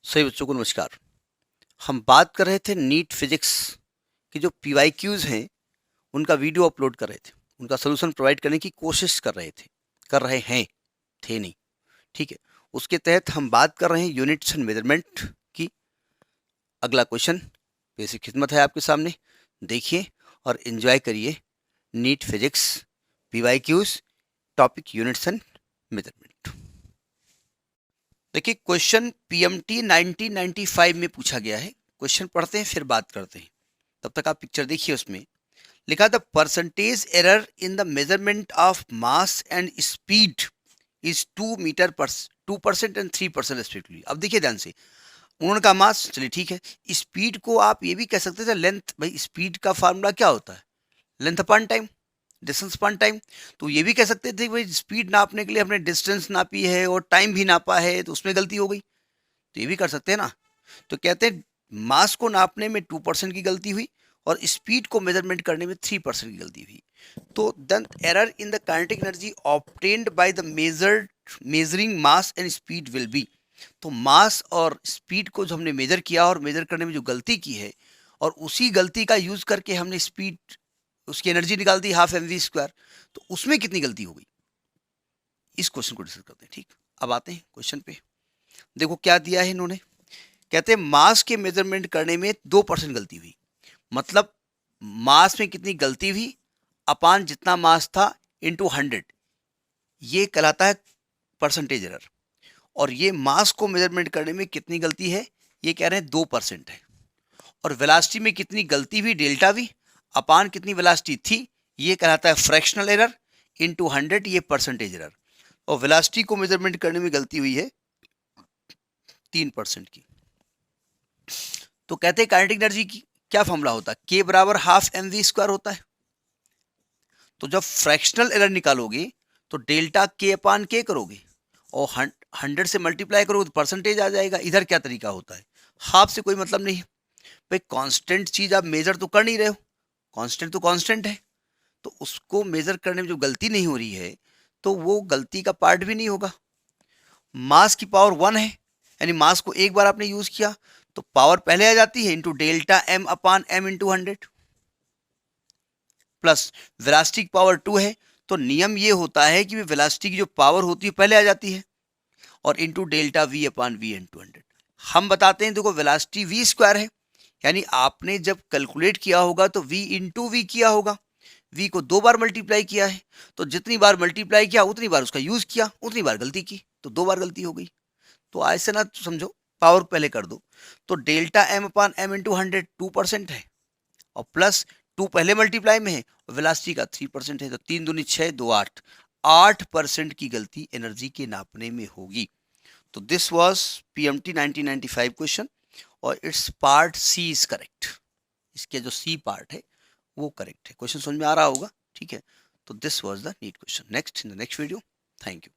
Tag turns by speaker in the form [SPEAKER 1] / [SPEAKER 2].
[SPEAKER 1] सभी बच्चों को नमस्कार। हम बात कर रहे थे नीट फिजिक्स की जो पीवाईक्यूज हैं उनका वीडियो अपलोड कर रहे थे, उनका सोल्यूशन प्रोवाइड करने की कोशिश कर रहे हैं, थे नहीं, ठीक है। उसके तहत हम बात कर रहे हैं यूनिट्स एंड मेजरमेंट की। अगला क्वेश्चन बेसिक खिदमत है आपके सामने, देखिए और एंजॉय करिए। NEET physics PYQs topic units and measurement. देखिए क्वेश्चन पीएमटी 1995 में पूछा गया है। क्वेश्चन पढ़ते हैं फिर बात करते हैं, तब तक आप पिक्चर देखिए। उसमें लिखा the percentage error in the measurement of mass and speed is 2 metre per 2% and 3% respectively. अब देखिए ध्यान से, उन्होंने कहा मास, चलिए ठीक है। स्पीड को आप ये भी कह सकते थे लेंथ, भाई स्पीड का फार्मूला क्या होता है? Length upon time, distance upon time. तो ये भी कह सकते थे भाई स्पीड नापने के लिए हमने डिस्टेंस नापी है और टाइम भी नापा है, तो उसमें गलती हो गई। तो ये भी कर सकते हैं ना। तो कहते हैं मास को नापने में 2% की गलती हुई और स्पीड को मेजरमेंट करने में 3% की गलती हुई। तो then error in the kinetic energy obtained by the measuring mass and speed will be. तो मास और स्पीड को जो हमने मेजर किया और मेजर करने में जो गलती की है, और उसी गलती का यूज करके हमने स्पीड, उसकी एनर्जी निकाल दी 12mv², तो उसमें कितनी गलती हो गई, इस क्वेश्चन को डिस्कस करते हैं। ठीक, अब आते हैं क्वेश्चन पे। देखो क्या दिया है इन्होंने, कहते हैं मास के मेजरमेंट करने में 2% गलती हुई। मतलब मास में कितनी गलती हुई अपान जितना मास था इंटू 100, ये कहलाता है परसेंटेज एरर। और ये मास को मेजरमेंट करने में कितनी गलती है, ये कह रहे हैं 2% है। और वेलासिटी में कितनी गलती हुई, डेल्टा वी अपान कितनी वेलासिटी थी, ये कहलाता है फ्रैक्शनल एरर इंटू 100, ये परसेंटेज एरर। और वेलासिटी को मेजरमेंट करने में गलती हुई है 3% की। तो कहते हैं काइनेटिक एनर्जी की क्या फॉर्मूला होता है, के बराबर 12mv² होता है। तो जब फ्रैक्शनल एरर निकालोगे तो डेल्टा के अपान के करोगे और 100 से मल्टीप्लाई करोगे तो परसेंटेज आ जाएगा। इधर क्या तरीका होता है, हाफ से कोई मतलब नहीं है भाई, कांस्टेंट चीज आप मेजर तो कर नहीं रहे हो, कांस्टेंट तो कांस्टेंट है, तो उसको मेजर करने में जो गलती नहीं हो रही है तो वो गलती का पार्ट भी नहीं होगा। मास की पावर 1 है, यानी मास को एक बार आपने यूज किया तो पावर पहले आ जाती है इंटू डेल्टा एम अपान एम इंटू 100, प्लस वेलासिटी की पावर 2 है। तो नियम ये होता है कि वेलासिटी की जो पावर होती है पहले आ जाती है, और into delta v upon v into 100। हम बताते हैं, देखो वेलासिटी v² है, यानी आपने जब कैलकुलेट किया होगा तो v इंटू वी किया होगा। v को 2 बार मल्टीप्लाई किया है, तो जितनी बार मल्टीप्लाई किया उतनी बार उसका यूज किया, उतनी बार गलती की, तो 2 बार गलती हो गई। तो ऐसे ना समझो, पावर पहले कर दो। तो डेल्टा एम अपान एम इंटू 100 2% है, और प्लस 2 पहले मल्टीप्लाई में है, वेलासिटी का 3% है, तो 3 दूनी 6, 2 8, 8% की गलती एनर्जी के नापने में होगी। तो दिस वाज पीएमटी 1995 क्वेश्चन, और it's part C is correct. इसके जो सी पार्ट है वो करेक्ट है। क्वेश्चन समझ में आ रहा होगा, ठीक है। तो this was the NEET question. Next in the next video, thank you.